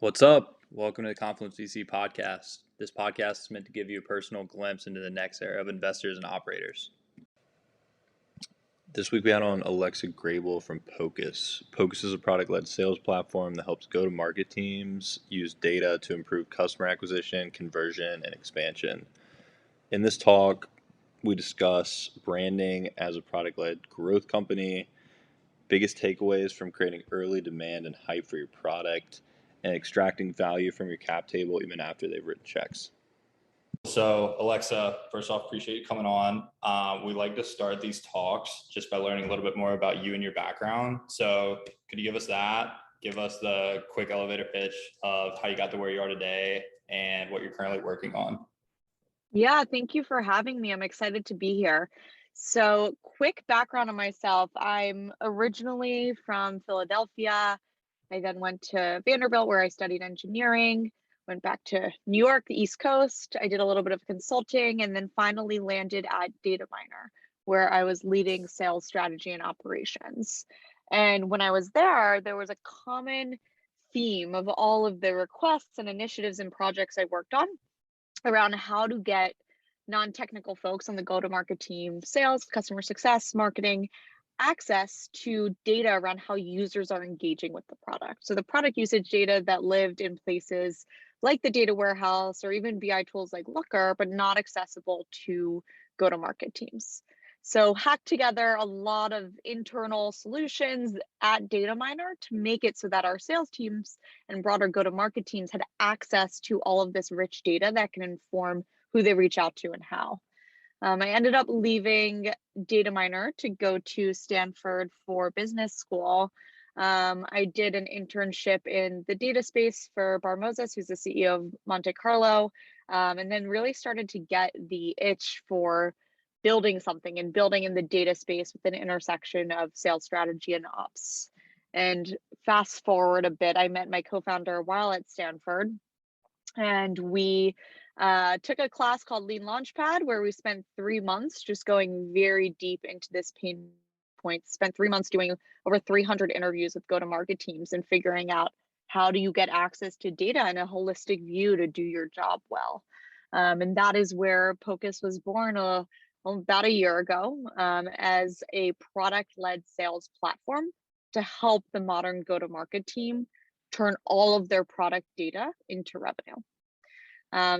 What's up? Welcome to the Confluence.VC podcast. This podcast is meant to give you a personal glimpse into the next era of investors and operators. This week we had on Alexa Grabell from Pocus. Pocus is a product-led sales platform that helps go-to-market teams use data to improve customer acquisition, conversion, and expansion. In this talk, we discuss branding as a product-led growth company, biggest takeaways from creating early demand and hype for your product, and extracting value from your cap table even after they've written checks. So Alexa, first off, appreciate you coming on. We like to start these talks just by learning a little bit more about you and your background. So could you give us that? Give us the quick elevator pitch of how you got to where you are today and what you're currently working on. Yeah, thank you for having me. I'm excited to be here. So, quick background on myself. I'm originally from Philadelphia. I then went to Vanderbilt where I studied engineering, went back to New York, the East Coast. I did a little bit of consulting and then finally landed at Data.Miner, where I was leading sales strategy and operations. And when I was there was a common theme of all of the requests and initiatives and projects I worked on around how to get non-technical folks on the go-to-market team, sales, customer success, marketing, access to data around how users are engaging with the product. So the product usage data that lived in places like the data warehouse or even BI tools like Looker, but not accessible to go-to-market teams. So hacked together a lot of internal solutions at Data.Miner to make it so that our sales teams and broader go-to-market teams had access to all of this rich data that can inform who they reach out to and how. I ended up leaving Data.Miner to go to Stanford for business school. I did an internship in the data space for Bar Moses, who's the CEO of Monte Carlo, and then really started to get the itch for building something and building in the data space with an intersection of sales strategy and ops. And fast forward a bit, I met my co-founder while at Stanford, and we took a class called Lean Launchpad, where we spent 3 months just going very deep into this pain point. Spent 3 months doing over 300 interviews with go-to-market teams and figuring out how do you get access to data and a holistic view to do your job well. And that is where Pocus was born about a year ago as a product-led sales platform to help the modern go-to-market team turn all of their product data into revenue.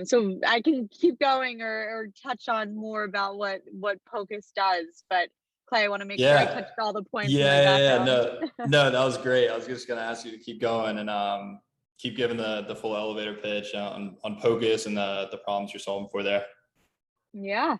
So I can keep going or touch on more about what Pocus does, but Clay, I want to make sure I touched all the points. No, that was great. I was just going to ask you to keep going and keep giving the full elevator pitch on Pocus and the problems you're solving for there. Yeah.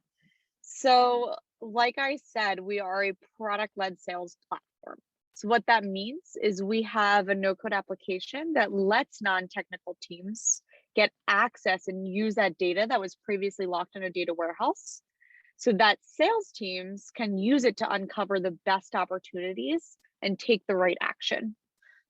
So like I said, we are a product-led sales platform. So what that means is we have a no-code application that lets non-technical teams get access and use that data that was previously locked in a data warehouse so that sales teams can use it to uncover the best opportunities and take the right action.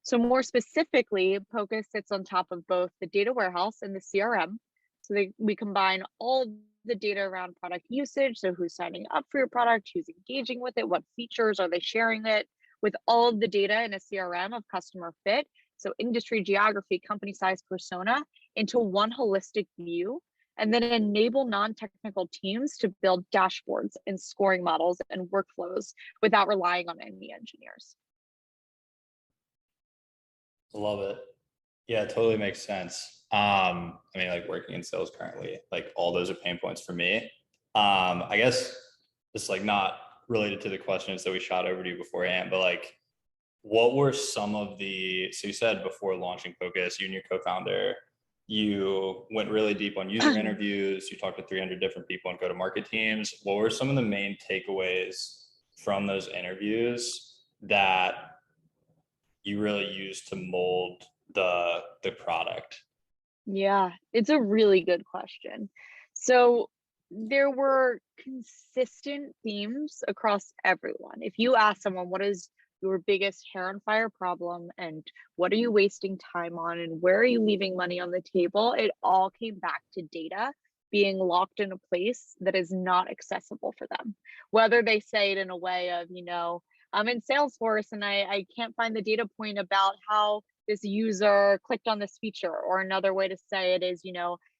So more specifically, Pocus sits on top of both the data warehouse and the CRM. So we combine all the data around product usage. So who's signing up for your product, who's engaging with it, what features are they sharing it, with all of the data in a CRM of customer fit. So industry, geography, company size, persona into one holistic view, and then enable non-technical teams to build dashboards and scoring models and workflows without relying on any engineers. Love it. Yeah, it totally makes sense. I mean, like working in sales currently, like all those are pain points for me. I guess it's like not related to the questions that we shot over to you beforehand, but like, what were some of the, so you said before launching Pocus, you and your co-founder, you went really deep on user interviews, you talked to 300 different people on go-to-market teams. What were some of the main takeaways from those interviews that you really used to mold the product? Yeah, it's a really good question. So there were consistent themes across everyone. If you ask someone, what is your biggest hair on fire problem and what are you wasting time on and where are you leaving money on the table, it all came back to data being locked in a place that is not accessible for them. Whether they say it in a way of, I'm in Salesforce and I can't find the data point about how this user clicked on this feature. Or another way to say it is,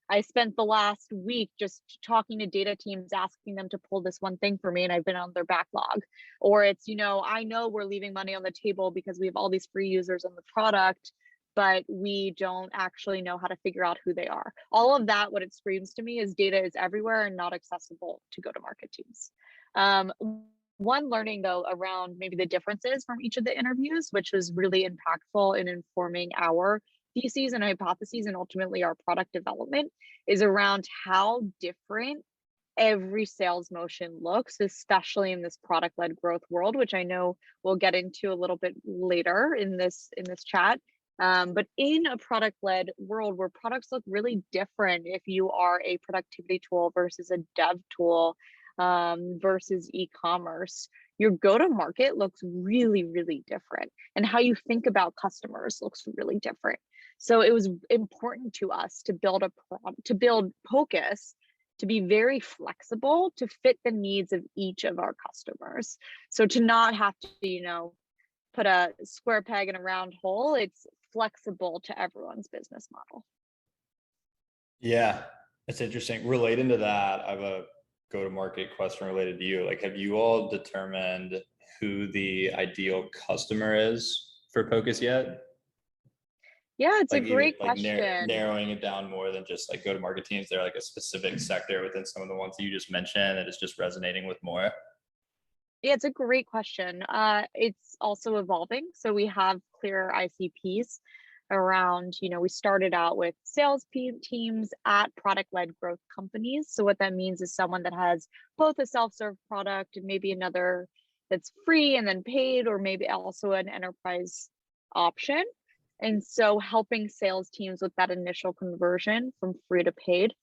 I spent the last week just talking to data teams, asking them to pull this one thing for me, and I've been on their backlog. Or it's, I know we're leaving money on the table because we have all these free users on the product, but we don't actually know how to figure out who they are. All of that, what it screams to me is data is everywhere and not accessible to go-to-market teams. One learning though around maybe the differences from each of the interviews, which was really impactful in informing our theses and hypotheses and ultimately our product development, is around how different every sales motion looks, especially in this product-led growth world, which I know we'll get into a little bit later in this chat. But in a product-led world where products look really different, if you are a productivity tool versus a dev tool versus e-commerce, your go-to-market looks really, really different. And how you think about customers looks really different. So it was important to us to build Pocus to be very flexible to fit the needs of each of our customers. So to not have to, put a square peg in a round hole, it's flexible to everyone's business model. Yeah, it's interesting. Relating to that, I have a go-to-market question related to you. Like, have you all determined who the ideal customer is for Pocus yet? Yeah, it's Like, a great like question. narrowing it down more than just like go-to-market teams. They're like a specific sector within some of the ones that you just mentioned that is just resonating with more. Yeah, it's a great question. It's also evolving. So we have clear ICPs around, we started out with sales teams at product-led growth companies. So what that means is someone that has both a self-serve product and maybe another that's free and then paid, or maybe also an enterprise option. And so helping sales teams with that initial conversion from free to paid.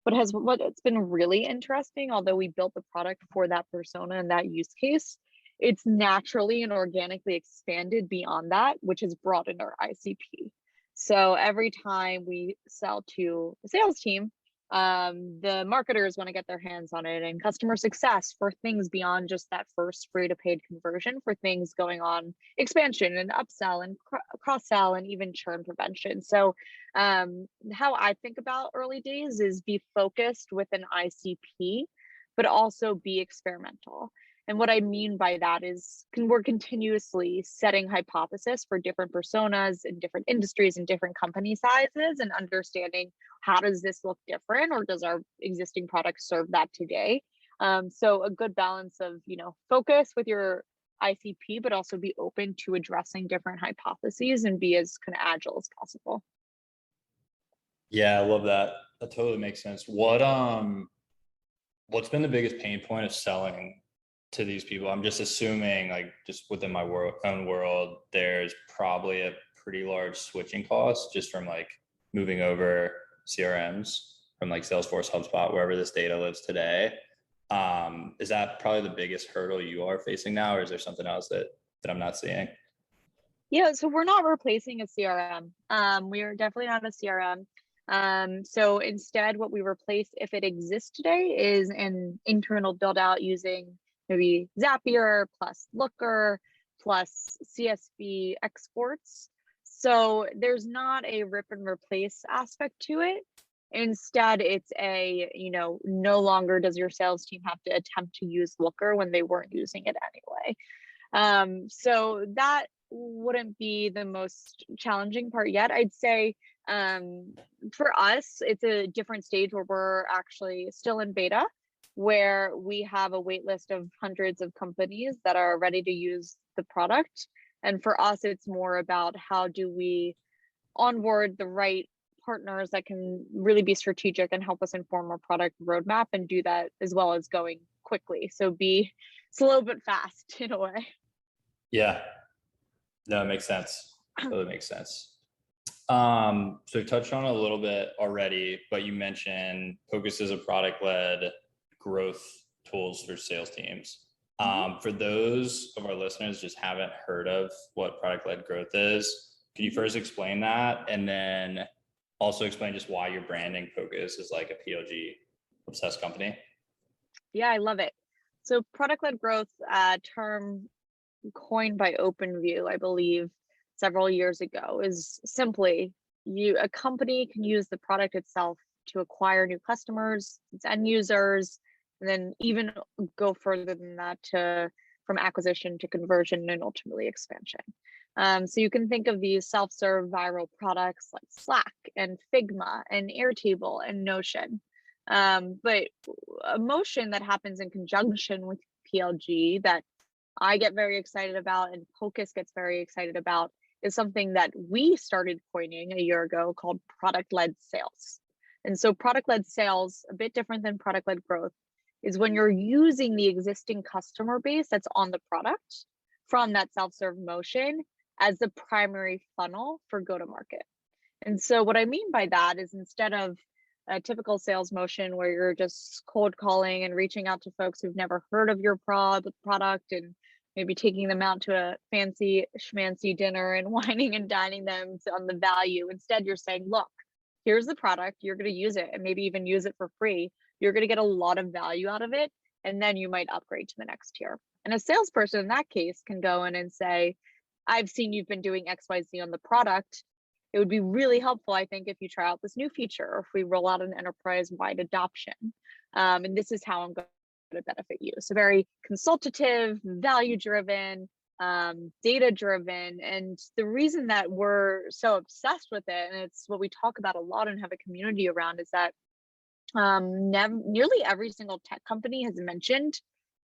But what's been really interesting, although we built the product for that persona and that use case, it's naturally and organically expanded beyond that, which has broadened our ICP. So every time we sell to a sales team, the marketers want to get their hands on it, and customer success for things beyond just that first free to paid conversion, for things going on expansion and upsell and cross-sell and even churn prevention. So how I think about early days is be focused with an ICP, but also be experimental. And what I mean by that is we're continuously setting hypotheses for different personas in different industries and different company sizes, and understanding how does this look different, or does our existing product serve that today? So a good balance of, focus with your ICP, but also be open to addressing different hypotheses and be as kind of agile as possible. Yeah, I love that. That totally makes sense. What's been the biggest pain point of selling to these people? I'm just assuming, like, just within my own world, there's probably a pretty large switching cost just from like moving over CRMs from like Salesforce, HubSpot, wherever this data lives today. Is that probably the biggest hurdle you are facing now, or is there something else that I'm not seeing? Yeah, so we're not replacing a CRM. We are definitely not a CRM. So instead, what we replace, if it exists today, is an internal build out using maybe Zapier plus Looker plus CSV exports. So there's not a rip and replace aspect to it. Instead, it's no longer does your sales team have to attempt to use Looker when they weren't using it anyway. So that wouldn't be the most challenging part yet. I'd say for us, it's a different stage where we're actually still in beta, where we have a wait list of hundreds of companies that are ready to use the product. And for us, it's more about how do we onboard the right partners that can really be strategic and help us inform our product roadmap, and do that as well as going quickly. So be slow but fast in a way. Yeah, no, it makes sense. Totally makes sense. So we touched on it a little bit already, but you mentioned Pocus is a product-led growth tools for sales teams. For those of our listeners just haven't heard of what product-led growth is, could you first explain that, and then also explain just why you're branding Pocus as like a PLG obsessed company? Yeah, I love it. So product-led growth, term coined by OpenView, I believe, several years ago is simply a company can use the product itself to acquire new customers, its end users, and then even go further than that to from acquisition to conversion and ultimately expansion. So you can think of these self-serve viral products like Slack and Figma and Airtable and Notion. But a motion that happens in conjunction with PLG that I get very excited about and Pocus gets very excited about is something that we started coining a year ago called product-led sales. And so product-led sales, a bit different than product-led growth, is when you're using the existing customer base that's on the product from that self-serve motion as the primary funnel for go-to-market. And so what I mean by that is instead of a typical sales motion where you're just cold calling and reaching out to folks who've never heard of your product and maybe taking them out to a fancy schmancy dinner and whining and dining them on the value. Instead, you're saying, look, here's the product, you're going to use it and maybe even use it for free. You're going to get a lot of value out of it. And then you might upgrade to the next tier. And a salesperson in that case can go in and say, I've seen you've been doing XYZ on the product. It would be really helpful, I think, if you try out this new feature or if we roll out an enterprise-wide adoption. And this is how I'm going to benefit you. So very consultative, value-driven, data-driven. And the reason that we're so obsessed with it, and it's what we talk about a lot and have a community around, is that nearly every single tech company has mentioned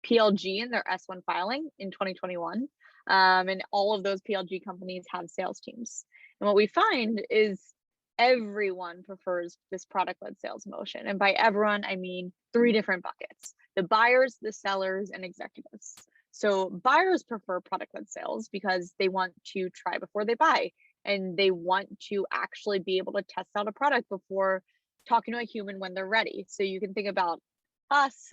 PLG in their S1 filing in 2021. And all of those PLG companies have sales teams. And what we find is everyone prefers this product-led sales motion. And by everyone, I mean 3 different buckets: the buyers, the sellers, and executives. So buyers prefer product-led sales because they want to try before they buy, and they want to actually be able to test out a product before talking to a human when they're ready. So you can think about us.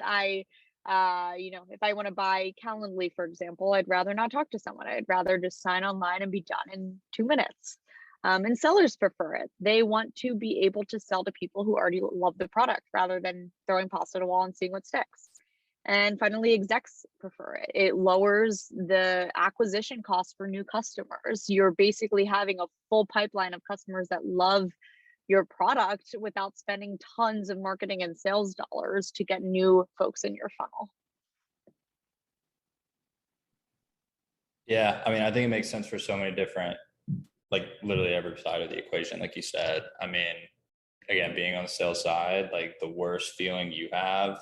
If I want to buy Calendly, for example, I'd rather not talk to someone. I'd rather just sign online and be done in 2 minutes. And sellers prefer it. They want to be able to sell to people who already love the product rather than throwing pasta at a wall and seeing what sticks. And finally, execs prefer it. It lowers the acquisition cost for new customers. You're basically having a full pipeline of customers that love your product without spending tons of marketing and sales dollars to get new folks in your funnel. Yeah, I mean, I think it makes sense for so many different, like literally every side of the equation, like you said. I mean, again, being on the sales side, like the worst feeling you have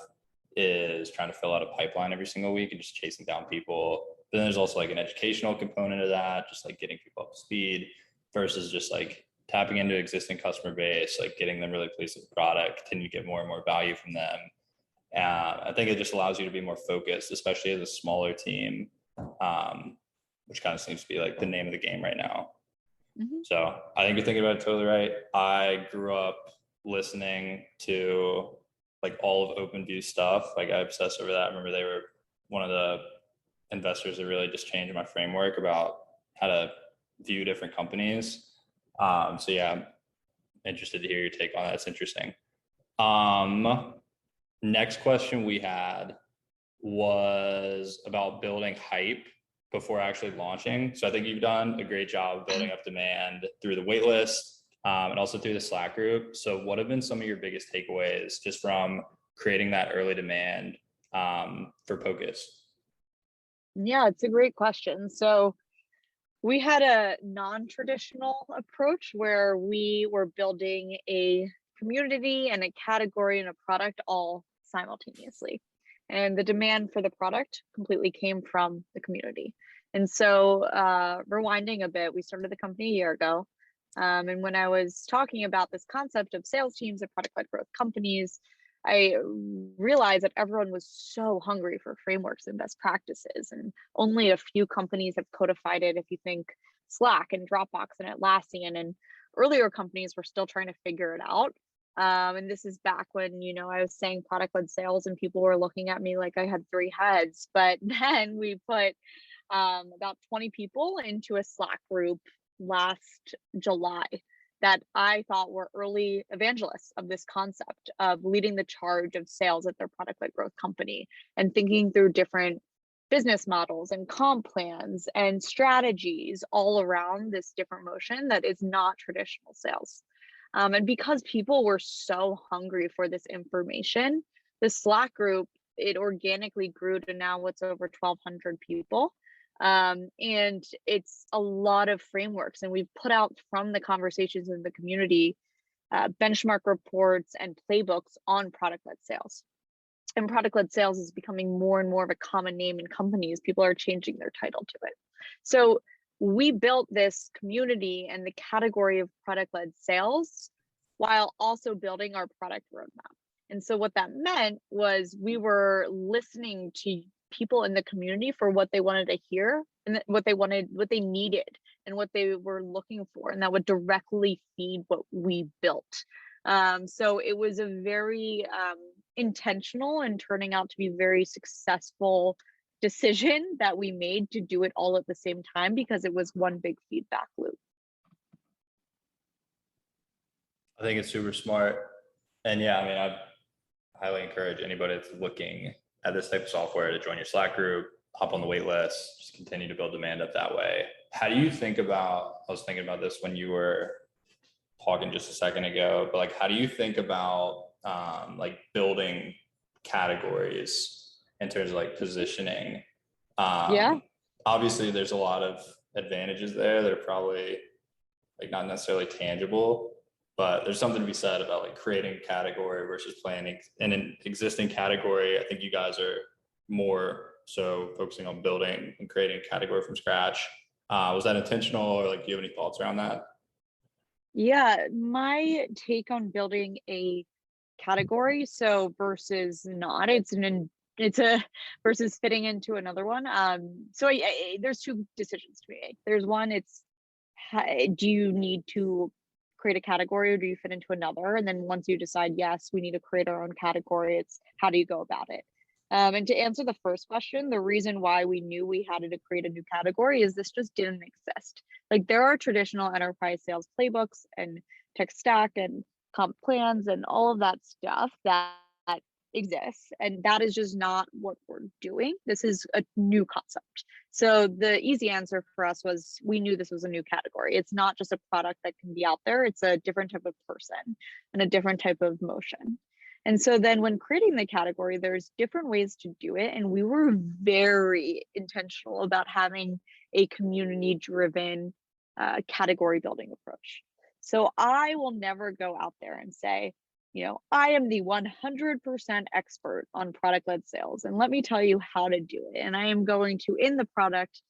is trying to fill out a pipeline every single week and just chasing down people. But then there's also like an educational component of that, just like getting people up to speed versus just like tapping into existing customer base, like getting them really pleased with the product, continue to get more and more value from them. I think it just allows you to be more focused, especially as a smaller team, which kind of seems to be like the name of the game right now. Mm-hmm. So I think you're thinking about it totally right. I grew up listening to like all of OpenView stuff. Like I obsessed over that. I remember they were one of the investors that really just changed my framework about how to view different companies. So yeah, I'm interested to hear your take on that. It's interesting. Next question we had was about building hype before actually launching. So I think you've done a great job of building up demand through the waitlist and also through the Slack group. So what have been some of your biggest takeaways just from creating that early demand for Pocus? Yeah, it's a great question. So we had a non-traditional approach where we were building a community and a category and a product all simultaneously. And the demand for the product completely came from the community. And so rewinding a bit, we started the company a year ago. And when I was talking about this concept of sales teams and product-led growth companies, I realized that everyone was so hungry for frameworks and best practices, and only a few companies have codified it. If you think Slack and Dropbox and Atlassian, and earlier companies were still trying to figure it out. And this is back when, I was saying product-led sales and people were looking at me like I had 3 heads. But then we put about 20 people into a Slack group last July that I thought were early evangelists of this concept of leading the charge of sales at their product-led growth company and thinking through different business models and comp plans and strategies all around this different motion that is not traditional sales. And because people were so hungry for this information, the Slack group, it organically grew to now what's over 1,200 people. And it's a lot of frameworks, and we've put out from the conversations in the community benchmark reports and playbooks on product-led sales. And product-led sales is becoming more and more of a common name in companies. People are changing their title to it. So we built this community and the category of product-led sales while also building our product roadmap. And so what that meant was we were listening to people in the community for what they wanted to hear and what they needed and what they were looking for, and that would directly feed what we built. So it was a very intentional and turning out to be very successful decision that we made to do it all at the same time, because it was one big feedback loop. I think it's super smart. And yeah, I mean, I highly encourage anybody that's looking at this type of software to join your Slack group, hop on the wait list, just continue to build demand up that way. How do you think about, I was thinking about this when you were talking just a second ago, but like, how do you think about like building categories in terms of like positioning? Yeah. Obviously there's a lot of advantages there that are probably like not necessarily tangible, but there's something to be said about like creating a category versus planning in an existing category. I think you guys are more so focusing on building and creating a category from scratch. Was that intentional, or like, do you have any thoughts around that? Yeah, my take on building a category, so versus not, it's a versus fitting into another one. So there's two decisions to be made. There's one, it's do you need to create a category or do you fit into another? And then once you decide, yes, we need to create our own category, it's how do you go about it? And to answer the first question, the reason why we knew we had to create a new category is this just didn't exist. Like, there are traditional enterprise sales playbooks and tech stack and comp plans and all of that stuff that exists, and that is just not what we're doing. This is a new concept. So the easy answer for us was, we knew this was a new category. It's not just a product that can be out there, it's a different type of person and a different type of motion. And so then when creating the category, there's different ways to do it, and we were very intentional about having a community driven category building approach. So I will never go out there and say, I am the 100% expert on product-led sales, and let me tell you how to do it. And I am going to, in the product,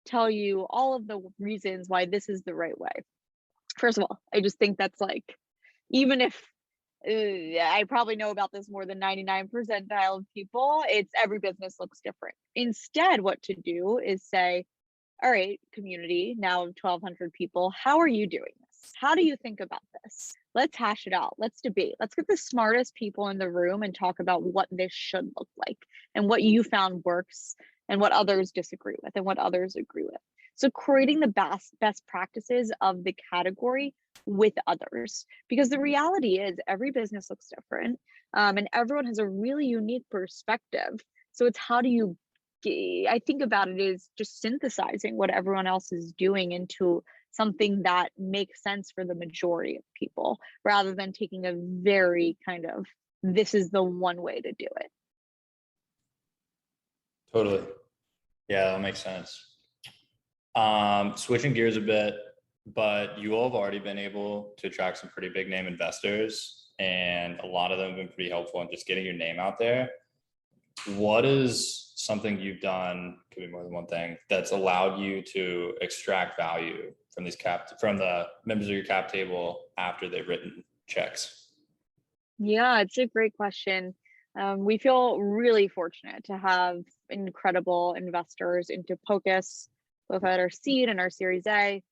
tell you all of the reasons why this is the right way. First of all, I just think that's like, even if I probably know about this more than 99 percentile of people, it's every business looks different. Instead, what to do is say, all right, community, now 1,200 people, how are you doing this? How do you think about this? Let's hash it out. Let's debate. Let's get the smartest people in the room and talk about what this should look like and what you found works and what others disagree with and what others agree with. So creating the best practices of the category with others, because the reality is every business looks different, and everyone has a really unique perspective. So it's how do you, I think about it is just synthesizing what everyone else is doing into something that makes sense for the majority of people, rather than taking a very kind of, this is the one way to do it. Totally. Yeah, that makes sense. Switching gears a bit, but you all have already been able to attract some pretty big name investors, and a lot of them have been pretty helpful in just getting your name out there. What is something you've done, could be more than one thing, that's allowed you to extract value from these from the members of your cap table after they've written checks? Yeah, it's a great question. We feel really fortunate to have incredible investors into Pocus, both at our seed and our Series A,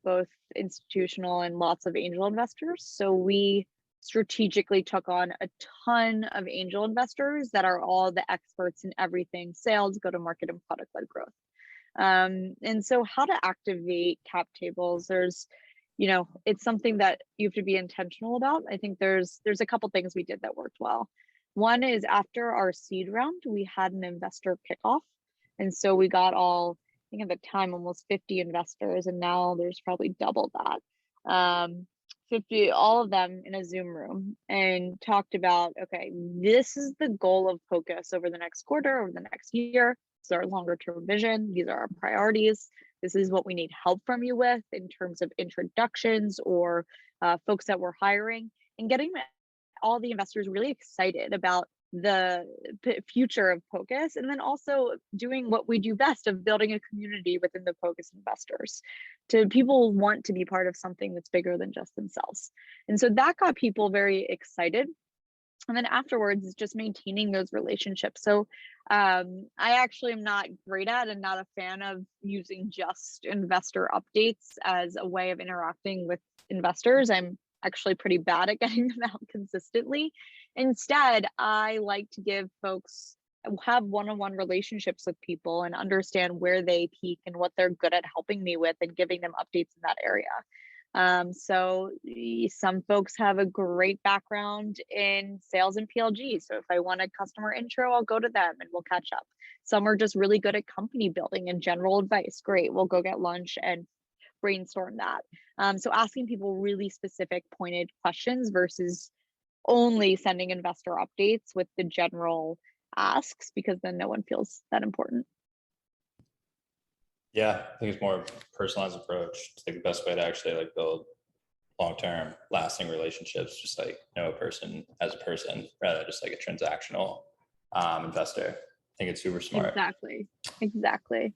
both institutional and lots of angel investors. So we strategically took on a ton of angel investors that are all the experts in everything sales, go-to-market, and product-led growth. And so how to activate cap tables, there's, it's something that you have to be intentional about. I think there's a couple things we did that worked well. One is after our seed round, we had an investor kickoff. And so we got all, I think at the time, almost 50 investors, and now there's probably double that. 50, all of them in a Zoom room, and talked about, okay, this is the goal of Pocus over the next quarter, over the next year. This is our longer term vision. These are our priorities. This is what we need help from you with in terms of introductions or folks that we're hiring, and getting all the investors really excited about the future of Pocus, and then also doing what we do best of building a community within the Pocus investors. To people want to be part of something that's bigger than just themselves. And so that got people very excited. And then afterwards is just maintaining those relationships. So I actually am not great at and not a fan of using just investor updates as a way of interacting with investors. I'm actually pretty bad at getting them out consistently. Instead, I like to give folks, have one-on-one relationships with people and understand where they peak and what they're good at helping me with, and giving them updates in that area. So some folks have a great background in sales and PLG. So if I want a customer intro, I'll go to them and we'll catch up. Some are just really good at company building and general advice. Great, we'll go get lunch and brainstorm that. So asking people really specific pointed questions versus only sending investor updates with the general asks, because then no one feels that important. Yeah, I think it's more personalized approach. It's like the best way to actually like build long-term lasting relationships, just like know a person as a person rather than just like a transactional investor. I think it's super smart. Exactly.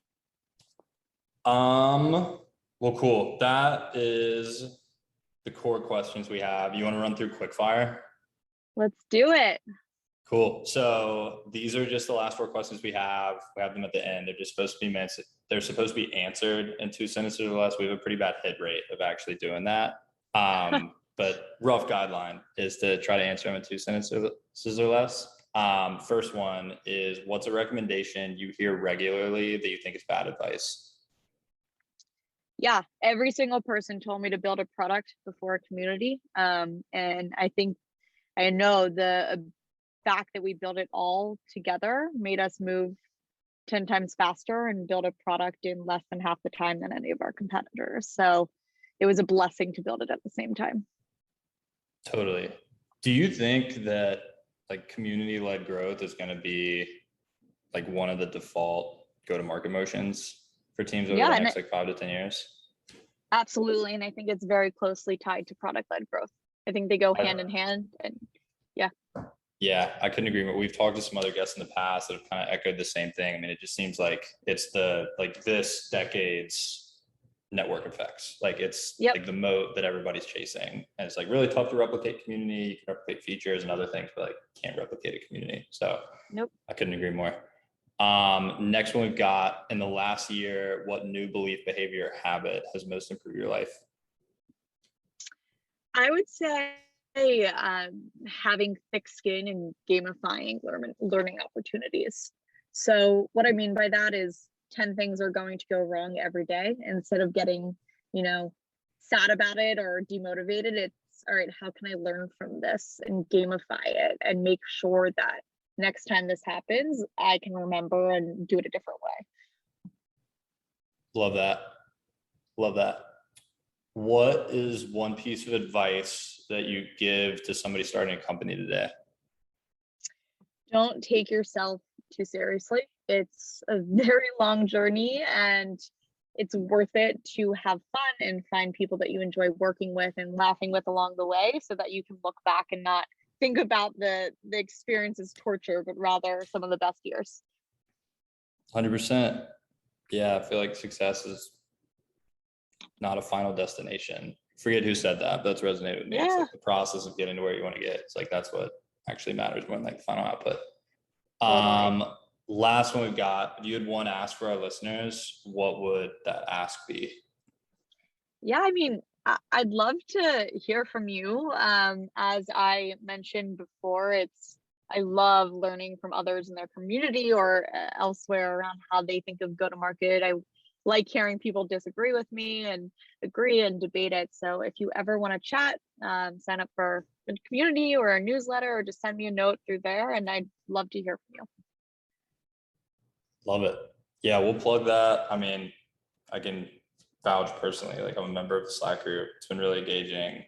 Well, cool. That is the core questions we have. You want to run through quickfire? Let's do it. Cool. So these are just the last 4 questions we have. We have them at the end. They're just supposed to be they're supposed to be answered in 2 sentences or less. We have a pretty bad hit rate of actually doing that. But rough guideline is to try to answer them in 2 sentences or less. First one is, what's a recommendation you hear regularly that you think is bad advice? Yeah, every single person told me to build a product before a community. And I know the fact that we built it all together made us move 10 times faster and build a product in less than half the time than any of our competitors. So it was a blessing to build it at the same time. Totally. Do you think that like community-led growth is going to be like one of the default go-to-market motions for teams over the next like 5 to 10 years? Absolutely. And I think it's very closely tied to product-led growth. I think they go hand in hand, and yeah, I couldn't agree more. We've talked to some other guests in the past that have kind of echoed the same thing. I mean, it just seems like it's this decade's network effects. Like it's like the moat that everybody's chasing. And it's like really tough to replicate community. You can replicate features and other things, but like can't replicate a community. So I couldn't agree more. Next one we've got, in the last year, what new belief, behavior, or habit has most improved your life? I would say having thick skin and gamifying learning opportunities. So what I mean by that is 10 things are going to go wrong every day. Instead of getting, sad about it or demotivated, it's all right, how can I learn from this and gamify it and make sure that next time this happens, I can remember and do it a different way. Love that. What is one piece of advice that you give to somebody starting a company today? Don't take yourself too seriously. It's a very long journey, and it's worth it to have fun and find people that you enjoy working with and laughing with along the way, so that you can look back and not think about the experience as torture, but rather some of the best years. 100%. Yeah, I feel like success is not a final destination. Forget who said that, but that's resonated with me. It's like the process of getting to where you want to get. It's like that's what actually matters more than like the final output. Last one we've got, if you had one ask for our listeners, what would that ask be? Yeah, I mean, I'd love to hear from you. As I mentioned before, I love learning from others in their community or elsewhere around how they think of go-to-market. I like hearing people disagree with me and agree and debate it. So if you ever want to chat, sign up for a community or a newsletter, or just send me a note through there, and I'd love to hear from you. Love it. Yeah, we'll plug that. I mean, I can vouch personally, like I'm a member of the Slack group. It's been really engaging.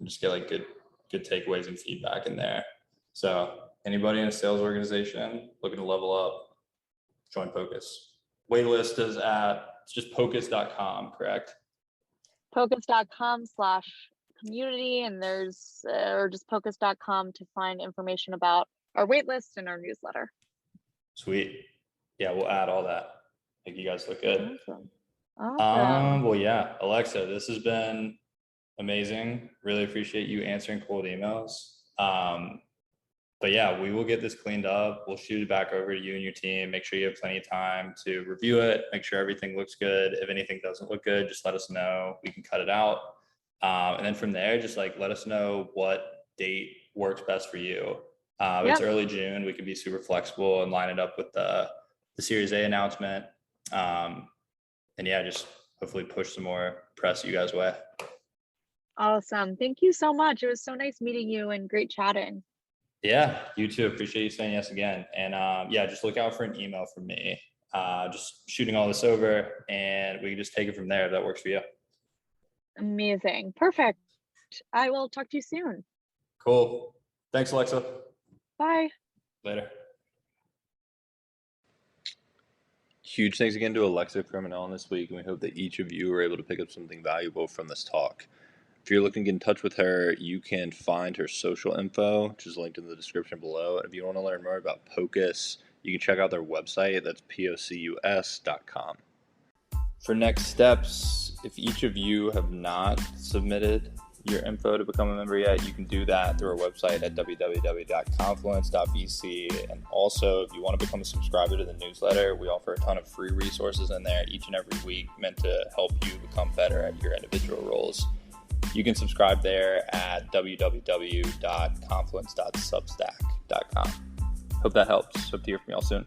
Just get like good takeaways and feedback in there. So anybody in a sales organization looking to level up, join Pocus. Waitlist is it's just pocus.com, correct? Pocus.com/community, and there's or just pocus.com to find information about our waitlist and our newsletter. Sweet. Yeah, we'll add all that. Make you guys look good. Awesome. Well, yeah, Alexa, this has been amazing. Really appreciate you answering cold emails. But yeah, we will get this cleaned up. We'll shoot it back over to you and your team. Make sure you have plenty of time to review it. Make sure everything looks good. If anything doesn't look good, just let us know. We can cut it out. And then from there, just like let us know what date works best for you. It's early June. We can be super flexible and line it up with the Series A announcement. And yeah, just hopefully push some more press you guys' way. Awesome. Thank you so much. It was so nice meeting you and great chatting. Yeah, you too. Appreciate you saying yes again. And yeah, just look out for an email from me. Just shooting all this over, and we can just take it from there if that works for you. Amazing. Perfect. I will talk to you soon. Cool. Thanks, Alexa. Bye. Later. Huge thanks again to Alexa for coming on this week, and we hope that each of you were able to pick up something valuable from this talk. If you're looking to get in touch with her, you can find her social info, which is linked in the description below. And if you want to learn more about Pocus, you can check out their website. That's pocus.com. For next steps, if each of you have not submitted your info to become a member yet, you can do that through our website at www.Confluence.VC. And also, if you want to become a subscriber to the newsletter, we offer a ton of free resources in there each and every week meant to help you become better at your individual roles. You can subscribe there at www.confluence.substack.com. Hope that helps. Hope to hear from y'all soon.